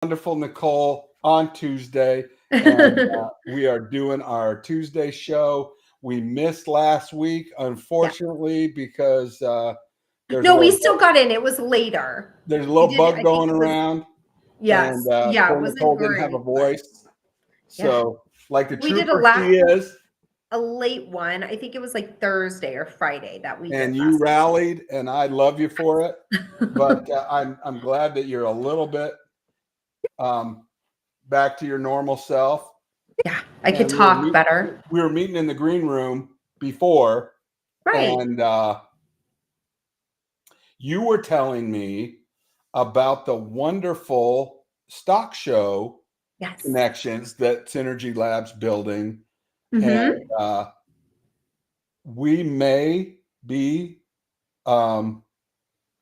wonderful Nicole on Tuesday, and we are doing our Tuesday show. We missed last week, Yeah. unfortunately, because there's a No, we little still got in. It was later. there's a We little did, bug I think going it was, around, and yes. Yeah, it poor wasn't Nicole didn't have a great, but voice. yeah. So, like the We did trooper she is, a late one. I think it was like Thursday or Friday that we did and you last rallied, and I love you for it. week. But I'm glad that you're a little bit um, back to your normal self. Yeah, I could And talk better. we were meeting in the green room before, Right. and you were telling me about the wonderful stock show Yes. connections that Synergy Labs building, and Mm-hmm. we may be um,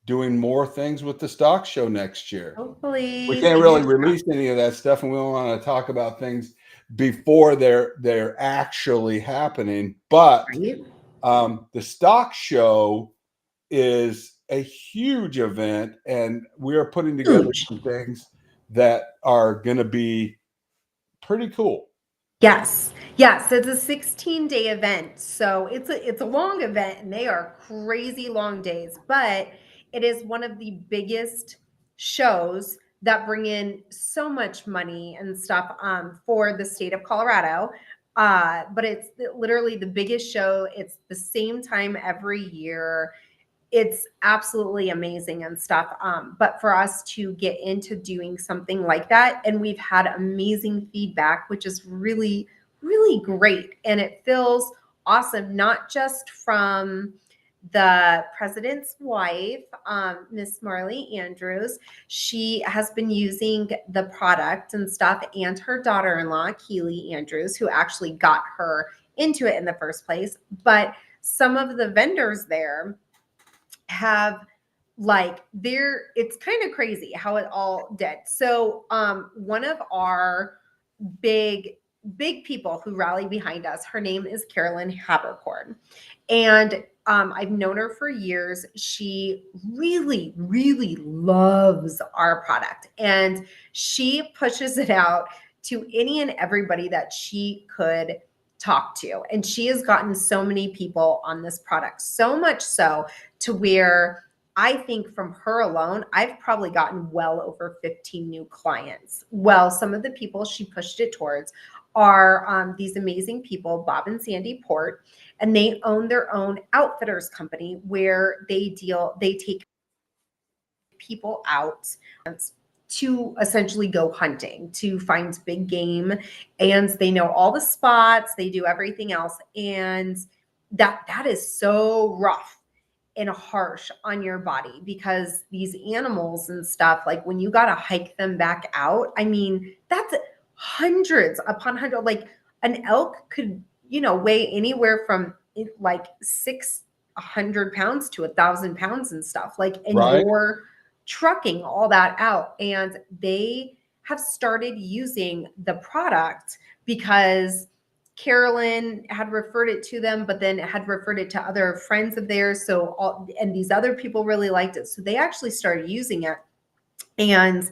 doing more things with the stock show next year. We Hopefully, can't really fingers release crossed. any of that stuff, and we don't want to talk about things before they're actually happening. But Right? the stock show is a huge event, and we are putting together Huge. some things that are going to be pretty cool. Yes. Yes, it's a 16-day event. So it's a long event and they are crazy long days, but it is one of the biggest shows that bring in so much money and stuff for the state of Colorado. But it's literally the biggest show. It's the same time every year. It's absolutely amazing and stuff. But for us to get into doing something like that, and we've had amazing feedback, which is really, really great. And it feels awesome, not just from the president's wife, Miss Marley Andrews. She has been using the product and stuff, and her daughter in law, Keely Andrews, who actually got her into it in the first place. But some of the vendors there have it's kind of crazy how it all did. So one of our big people who rally behind us, her name is Carolyn Habercorn, and I've known her for years. She really, really loves our product, and she pushes it out to any and everybody that she could talk to. And she has gotten so many people on this product, so much so to where I think from her alone, I've probably gotten well over 15 new clients. Well, some of the people she pushed it towards are these amazing people, Bob and Sandy Port, and they own their own outfitters company where they take people out to essentially go hunting to find big game, and they know all the spots, they do everything else, and that is so rough and harsh on your body because these animals and stuff, like when you got to hike them back out, I mean, that's hundreds upon hundred. Like an elk could, weigh anywhere from like 600 pounds to 1,000 pounds and stuff. Like, and Right? you're trucking all that out, and they have started using the product because Carolyn had referred it to them, but then had referred it to other friends of theirs. And these other people really liked it. So they actually started using it. And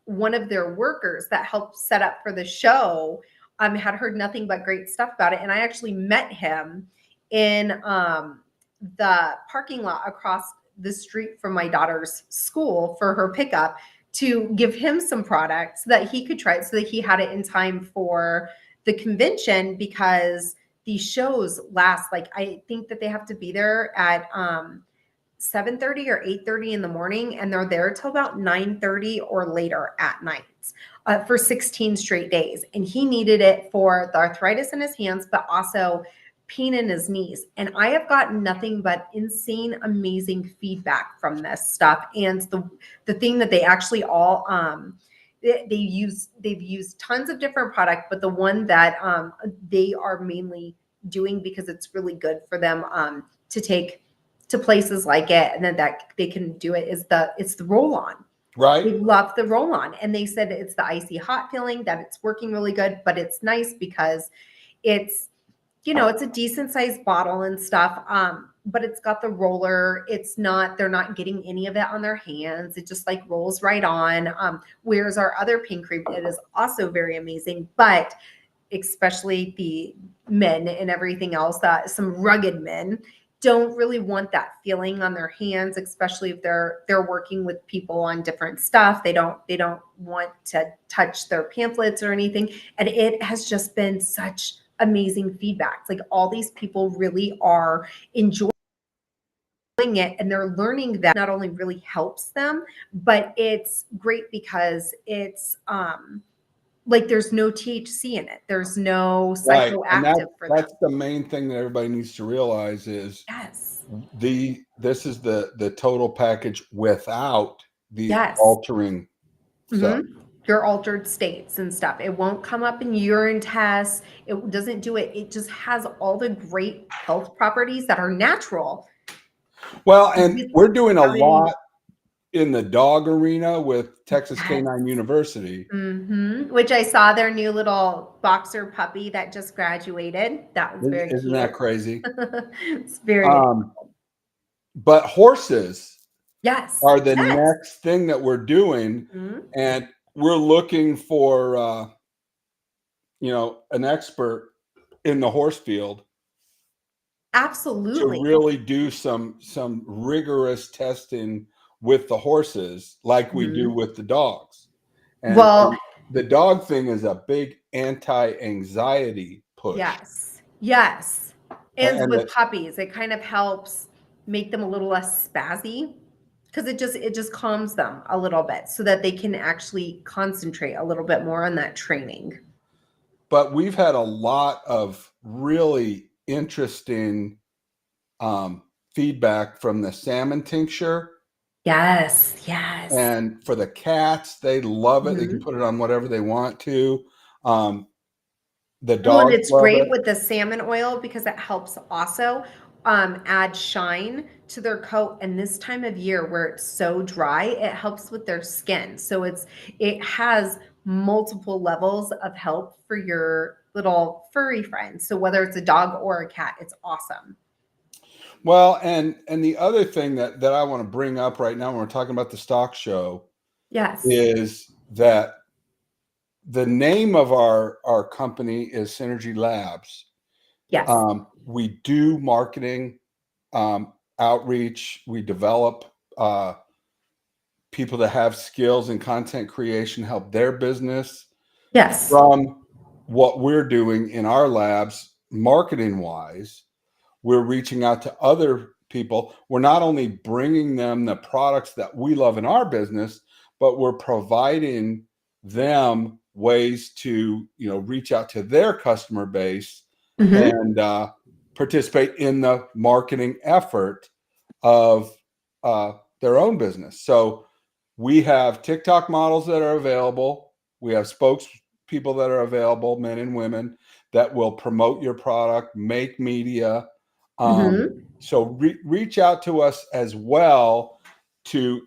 one of their workers that helped set up for the show had heard nothing but great stuff about it. And I actually met him in the parking lot across the street from my daughter's school for her pickup to give him some products so that he could try it, so that he had it in time for the convention, because these shows last, like, I think that they have to be there at 7:30 or 8:30 in the morning, and they're there till about 9:30 or later at night for 16 straight days. And he needed it for the arthritis in his hands, but also pain in his knees. And I have gotten nothing but insane, amazing feedback from this stuff. And the thing that they actually all they've used tons of different product, but the one that they are mainly doing because it's really good for them to take to places like it, and then that they can do it, is it's the roll-on. Right? They love the roll-on, and they said it's the icy hot feeling, that it's working really good. But it's nice because it's it's a decent sized bottle and stuff. but it's got the roller. It's not, they're not getting any of it on their hands. It just like rolls right on. Whereas our other pain cream, it is also very amazing, but especially the men and everything else, that some rugged men don't really want that feeling on their hands, especially if they're working with people on different stuff. They don't want to touch their pamphlets or anything. And it has just been such amazing feedback. It's like all these people really are enjoying it, and they're learning that not only really helps them, but it's great because it's like there's no THC in it. There's no Right. And psychoactive for them. that's the main thing that everybody needs to realize is Yes. this is the total package without the Yes. altering stuff. Your altered states and stuff. It won't come up in urine tests. It doesn't do it. It just has all the great health properties that are natural. Well, and we're doing a Without any- lot in the dog arena with Texas Canine University. Which I saw their new little boxer puppy that just graduated. That was very Isn't cute. that crazy? It's very but horses yes are the yes. next thing that we're doing, and we're looking for an expert in the horse field Absolutely. to really do some rigorous testing with the horses like we do with the dogs. And the dog thing is a big anti-anxiety push. Yes. And with puppies, it kind of helps make them a little less spazzy, because it just calms them a little bit so that they can actually concentrate a little bit more on that training. But we've had a lot of really interesting feedback from the salmon tincture. Yes. And for the cats, they love it. They can put it on whatever they want to. The dogs and it's love great it. with the salmon oil because it helps also add shine to their coat. And this time of year where it's so dry, it helps with their skin. So it has multiple levels of help for your little furry friends. So whether it's a dog or a cat, it's awesome. Well, and the other thing that I want to bring up right now when we're talking about the stock show, is that the name of our company is Synergy Labs. Yes. We do marketing, outreach. We develop people that have skills in content creation, help their business. Yes. From what we're doing in our labs, marketing wise, we're reaching out to other people. We're not only bringing them the products that we love in our business, but we're providing them ways to, reach out to their customer base and participate in the marketing effort of their own business. So we have TikTok models that are available. We have spokespeople that are available, men and women, that will promote your product, make media. So reach out to us as well to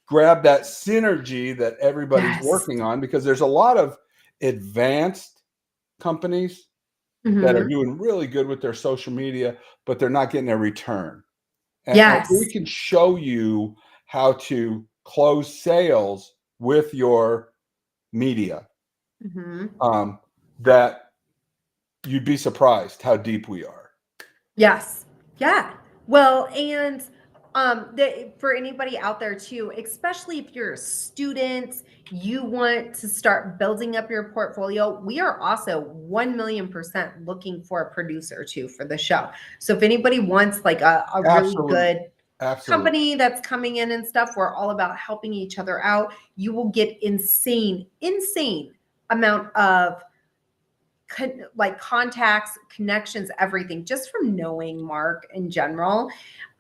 grab that synergy that everybody's working on, because there's a lot of advanced companies that are doing really good with their social media, but they're not getting a return. And we can show you how to close sales with your media, that you'd be surprised how deep we are. Yes. Yeah. Well, and for anybody out there too, especially if you're a student, you want to start building up your portfolio, we are also 1,000,000% looking for a producer too for the show. So if anybody wants like a really good company that's coming in and stuff, we're all about helping each other out. You will get insane amount of contacts, connections, everything, just from knowing Mark in general.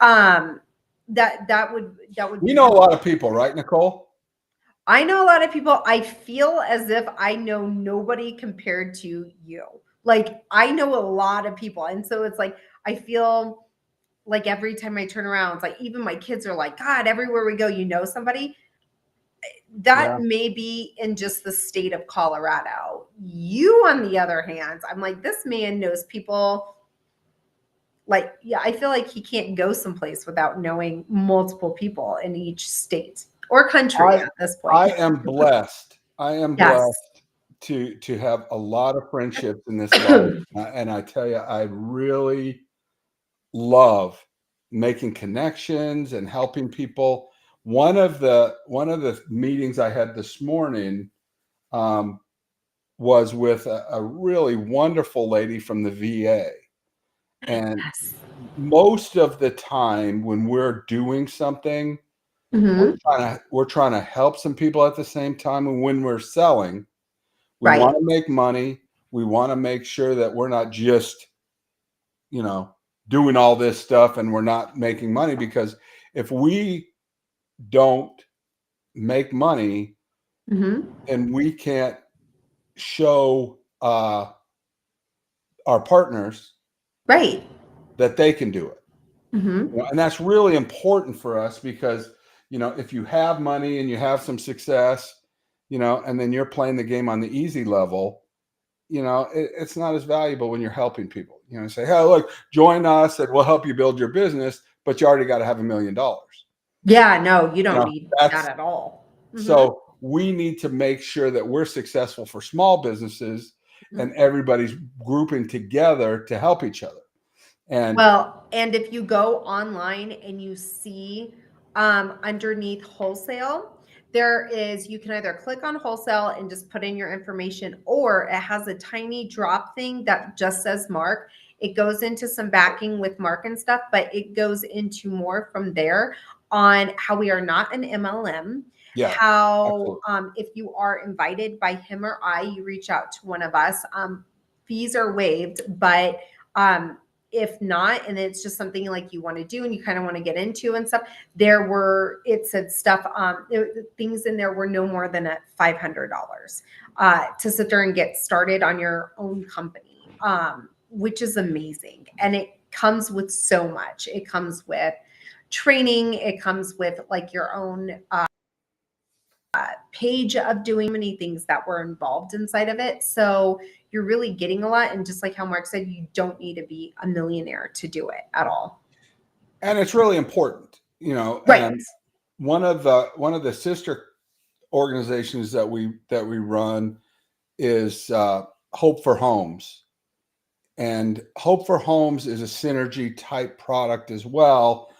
That would be a lot of people, right, Nicole? I know a lot of people. I feel as if I know nobody compared to you. Like I know a lot of people, and so it's like I feel like every time I turn around, it's like even my kids are like, God, everywhere we go, you know somebody. That may be in just the state of Colorado. You, on the other hand, I'm like, this man knows people like, yeah, I feel like he can't go someplace without knowing multiple people in each state or country at this point. I am blessed. I am Yes. blessed to have a lot of friendships in this life. And I tell you, I really love making connections and helping people. One of the meetings I had this morning was with a really wonderful lady from the VA. And Yes. most of the time when we're doing something, Mhm. we're trying to help some people at the same time. And when we're selling, we Right. want to make money. We want to make sure that we're not just, doing all this stuff and we're not making money, because if we don't make money, Mhm. and we can't show our partners Right. that they can do it. Mhm. And that's really important for us, because, if you have money and you have some success, and then you're playing the game on the easy level, it's not as valuable when you're helping people. Say, hey, look, join us and we'll help you build your business, but you already got to have $1 million. Yeah, no, you don't need That's that at all. Mhm. so we need to make sure that we're successful for small businesses, and everybody's grouping together to help each other. And Well, and if you go online and you see underneath wholesale, you can either click on wholesale and just put in your information, or it has a tiny drop thing that just says Mark. It goes into some backing with Mark and stuff, but it goes into more from there on how we are not an MLM. yeah, How absolutely. if you are invited by him or I, you reach out to one of us. Fees are waived, but if not, and it's just something like you want to do and you kind of want to get into and stuff, it said stuff, things in there were no more than at $500 to sit there and get started on your own company, which is amazing. And it comes with so much. It comes with training. It comes with like your own page of doing many things that were involved inside of it. So you're really getting a lot. And just like how Mark said, you don't need to be a millionaire to do it at all. And it's really important, Right. and one of the sister organizations that we run is Hope for Homes. And Hope for Homes is a synergy type product as well,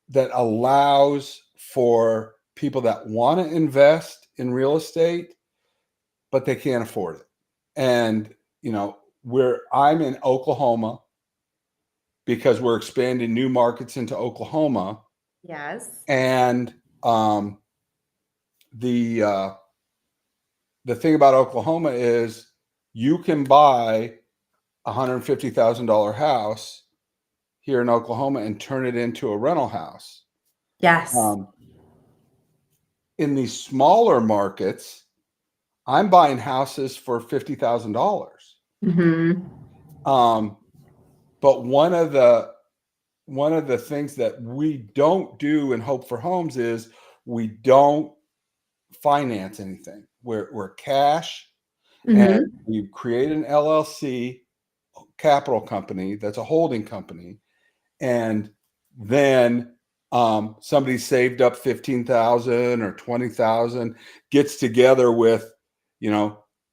that allows for people that want to invest in real estate, but they can't afford it. And, I'm in Oklahoma because we're expanding new markets into Oklahoma. Yes. And the thing about Oklahoma is you can buy $150,000 house here in Oklahoma and turn it into a rental house. Yes. In these smaller markets, I'm buying houses for $50,000. Mm-hmm. But one of the things that we don't do in Hope for Homes is we don't finance anything. We're cash, and Mm-hmm. we create an LLC capital company that's a holding company, and then somebody saved up 15,000 or 20,000, gets together with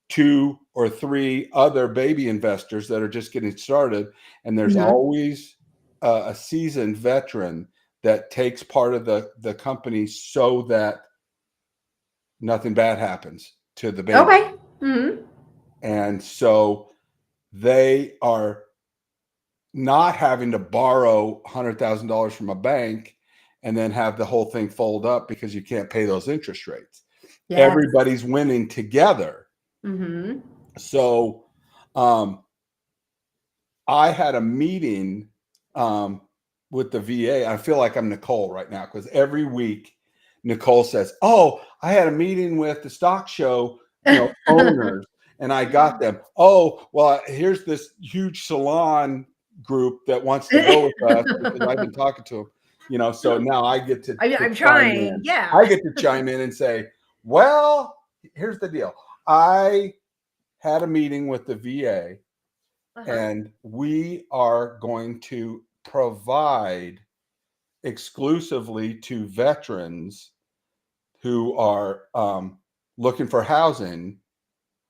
2 or 3 other baby investors that are just getting started, and there's Mm-hmm. always a seasoned veteran that takes part of the company so that nothing bad happens to the baby. Okay. Mm-hmm. And so they are not having to borrow $100,000 from a bank and then have the whole thing fold up because you can't pay those interest rates. Yes. Everybody's winning together. Mm-hmm. So I had a meeting with the VA. I feel like I'm Nicole right now, because every week Nicole says, "Oh, I had a meeting with the stock show, owners, and I got them. Oh, well, here's this huge salon group that wants to go with us because I've been talking to them." So now I get to I'm chime trying. in. Yeah. I get to chime in and say, "Well, here's the deal. I had a meeting with the VA, Uh-huh. and we are going to provide exclusively to veterans who are looking for housing.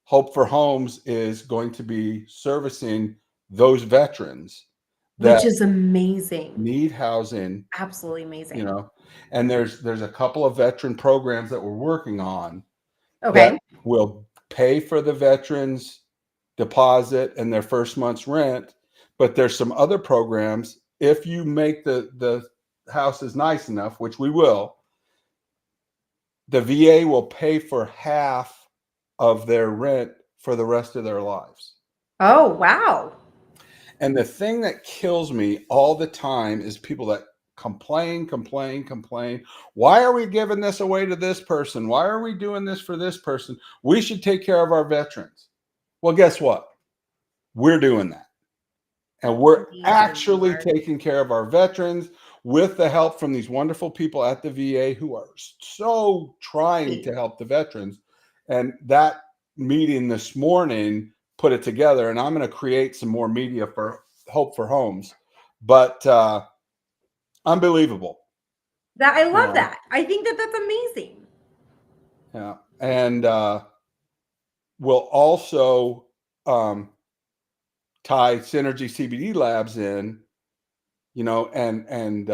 Hope for Homes is going to be servicing those veterans Which that is amazing. need housing, Absolutely you amazing. know. And there's a couple of veteran programs that we're working on that Okay. will pay for the veterans deposit and their first month's rent, but there's some other programs. If you make the houses nice enough, which we will, the VA will pay for half of their rent for the rest of their lives. Oh, wow. And the thing that kills me all the time is people that complain, complain, complain. Why are we giving this away to this person? Why are we doing this for this person? We should take care of our veterans. Well, guess what? We're doing that. And we're Amazing, actually Lord. taking care of our veterans with the help from these wonderful people at the VA who are so trying to help the veterans. And that meeting this morning put it together. And I'm going to create some more media for Hope for Homes. But unbelievable. That I You love know? that. I think that that's amazing. Yeah. And we'll also tie Synergy CBD Labs in, and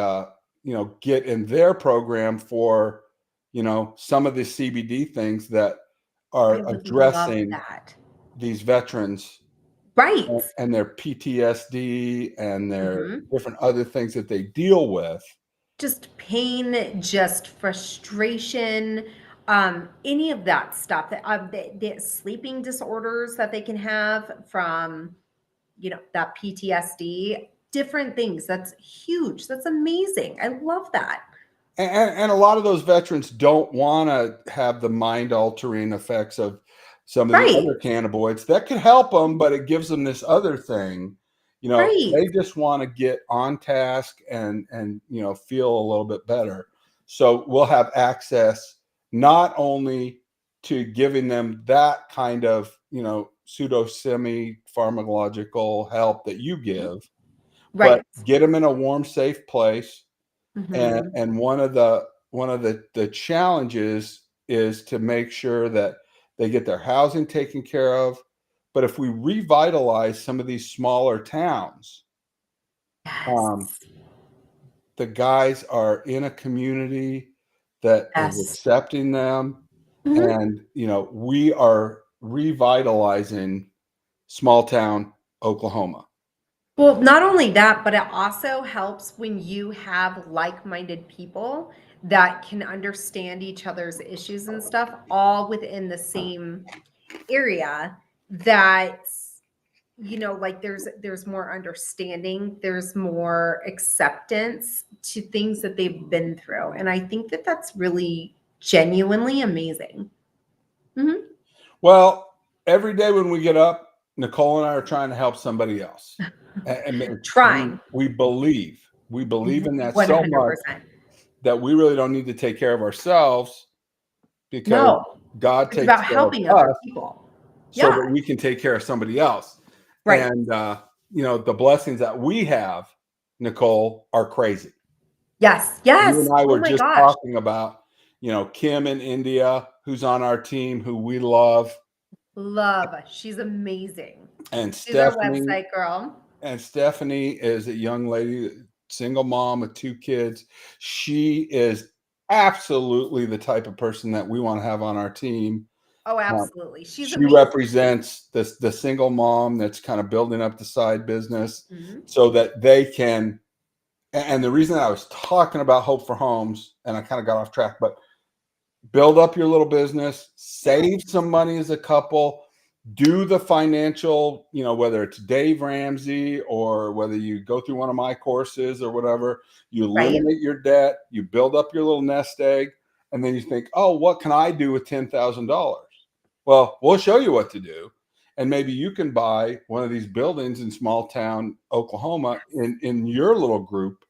get in their program for, some of the CBD things that I are would love addressing that. these veterans Right. and their PTSD and their Mhm. different other things that they deal with. Just pain, just frustration, any of that stuff that the sleeping disorders that they can have from, that PTSD, different things. That's huge. That's amazing. I love that. And a lot of those veterans don't want to have the mind altering effects of some of the Right. other cannabinoids that could help them, but it gives them this other thing. Right. They just want to get on task and feel a little bit better. So we'll have access not only to giving them that kind of pseudo semi pharmacological help that you give, but Right. get them in a warm, safe place. And Mhm. one of the challenges is to make sure that they get their housing taken care of. But if we revitalize some of these smaller towns, um, Yes. the guys are in a community that is Yes. accepting them, Mhm. and we are revitalizing small town Oklahoma. Well, not only that, but it also helps when you have like-minded people that can understand each other's issues and stuff all within the same area that like there's more understanding, there's more acceptance to things that they've been through. And I think that that's really genuinely amazing. Mhm. Well, every day when we get up, Nicole and I are trying to help somebody else. And we Trying we believe in that so much 100%. that we really don't need to take care of ourselves because No, God it's takes about care of helping other us people. so that Yeah, we can take care of somebody else. right. And the blessings that we have, Nicole, are crazy. Yes, You and yes. I Oh were my just gosh. talking about, Kim in India, who's on our team, who we love, Love. She's amazing. and She's our Stephanie. website girl. And Stephanie is a young lady, single mom with 2 kids. She is absolutely the type of person that we want to have on our team. Oh, Um, absolutely. She's she amazing. represents the single mom that's kind of building up the side business Mhm. so that they can. And the reason I was talking about Hope for Homes, and I kind of got off track, but build up your little business, save some money as a couple, do the financial, whether it's Dave Ramsey or whether you go through one of my courses or whatever, you Right? eliminate your debt, you build up your little nest egg, and then you think, oh, what can I do with $10,000? Well, we'll show you what to do. And maybe you can buy one of these buildings in small town Oklahoma in your little group,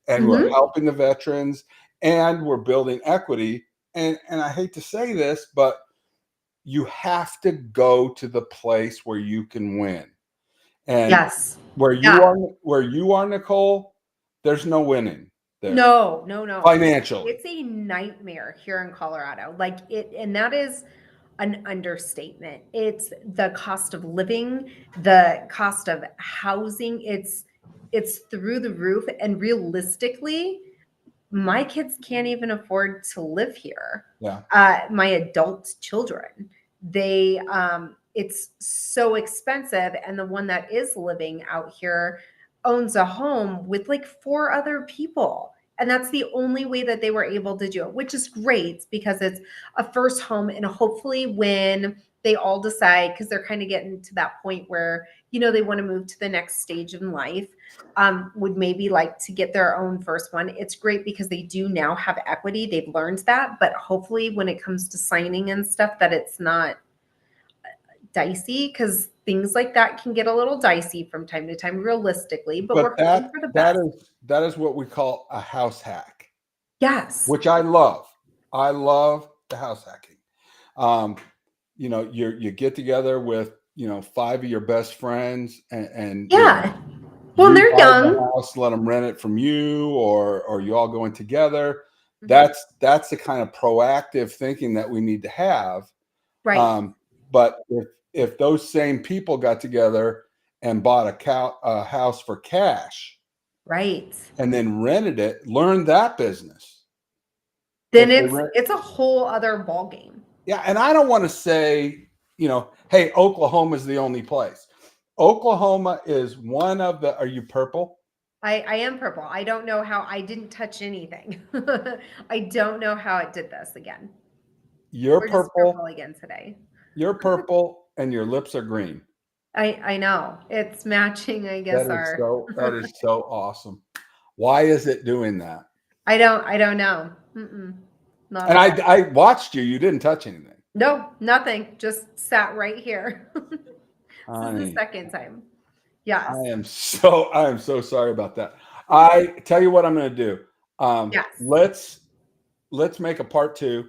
and we're Mhm. helping the veterans and we're building equity. And I hate to say this, but you have to go to the place where you can win. And Yes. where Yeah. you are, Nicole, there's no winning there No, no, no. financially. It's a nightmare here in Colorado. Like it, and that is an understatement. It's the cost of living, the cost of housing. It's through the roof. And realistically, my kids can't even afford to live here. Yeah. My adult children, they it's so expensive. And the one that is living out here owns a home with like 4 other people. And that's the only way that they were able to do it, which is great because it's a first home. And hopefully, when they all decide, because they're kind of getting to that point where, you know, they want to move to the next stage in life, would maybe like to get their own first one. It's great because they do now have equity. They've learned that. But hopefully, when it comes to signing and stuff, that it's not dicey, because things like that can get a little dicey from time to time, realistically. But we're hoping for the best. That is what we call a house hack, Yes. which I love. I love the house hacking. You know, you get together with, you know, 5 of your best friends and Yeah. you know, Well, you they're buy the young. house, let them rent it from you, or you all going together. Mhm. That's the kind of proactive thinking that we need to have. Right. But if those same people got together and bought a house for cash Right. and then rented it, learned that business. Then If they rent, it's a whole other ball game. yeah, and I don't want to say, you know, hey, Oklahoma is the only place. Oklahoma is one of the. Are you purple? I am purple. I don't know how I didn't touch anything. I don't know how it did this again. You're We're just purple. purple again today. You're purple, and your lips are green. I know. It's matching, I guess, That is so awesome. Why is it doing that? I don't know. Not And at all. I watched you. You didn't touch anything. No, nothing. Just sat right here. This is the Honey, second time. Yes. I am so sorry about that. I tell you what I'm going to do. Yes. Let's make a part 2.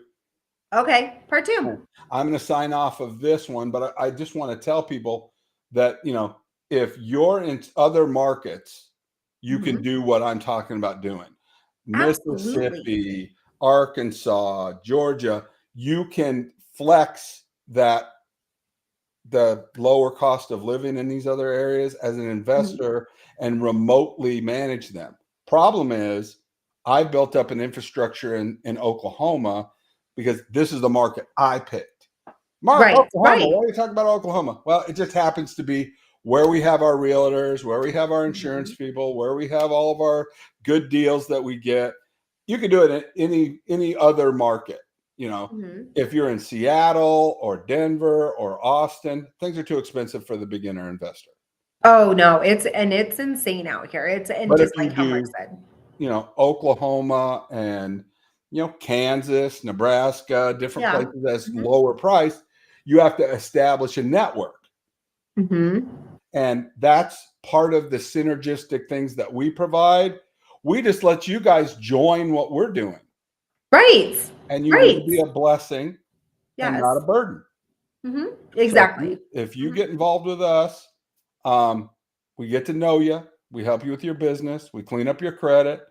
Okay. Part 2. I'm going to sign off of this one, but I just want to tell people that, you know, if you're in other markets, you can do what I'm talking about doing. Absolutely. Mississippi, Arkansas, Georgia, you can flex the lower cost of living in these other areas as an investor and remotely manage them. Problem is, I built up an infrastructure in Oklahoma because this is the market I picked. Right, Oklahoma. right. Why are you talking about Oklahoma? Well, it just happens to be where we have our realtors, where we have our insurance people, where we have all of our good deals that we get. You can do it in any other market. You know, if you're in Seattle or Denver or Austin, things are too expensive for the beginner investor. Oh no, it's insane out here. And But if just you like how Mark do, said. you know, Oklahoma and, you know, Kansas, Nebraska, different Yeah. places that's lower price, you have to establish a network. And that's part of the synergistic things that we provide. We just let you guys join what we're doing. Right. And you Right. will be a blessing and not a Yes. burden. Exactly. So if you get involved with us, we get to know you. We help you with your business. We clean up your credit.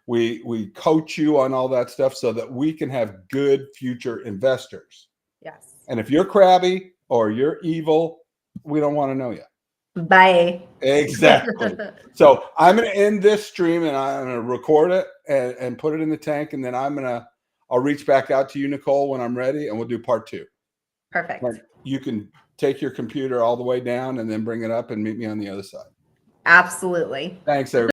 We coach you on all that stuff so that we can have good future investors. Yes. And if you're crabby or you're evil, we don't want to know you. Bye. Exactly. So I'm going to end this stream and I'm going to record it and put it in the tank. And then I'll reach back out to you, Nicole, when I'm ready, and we'll do part 2. Perfect. Like, you can take your computer all the way down and then bring it up and meet me on the other side. Absolutely. Thanks, everybody.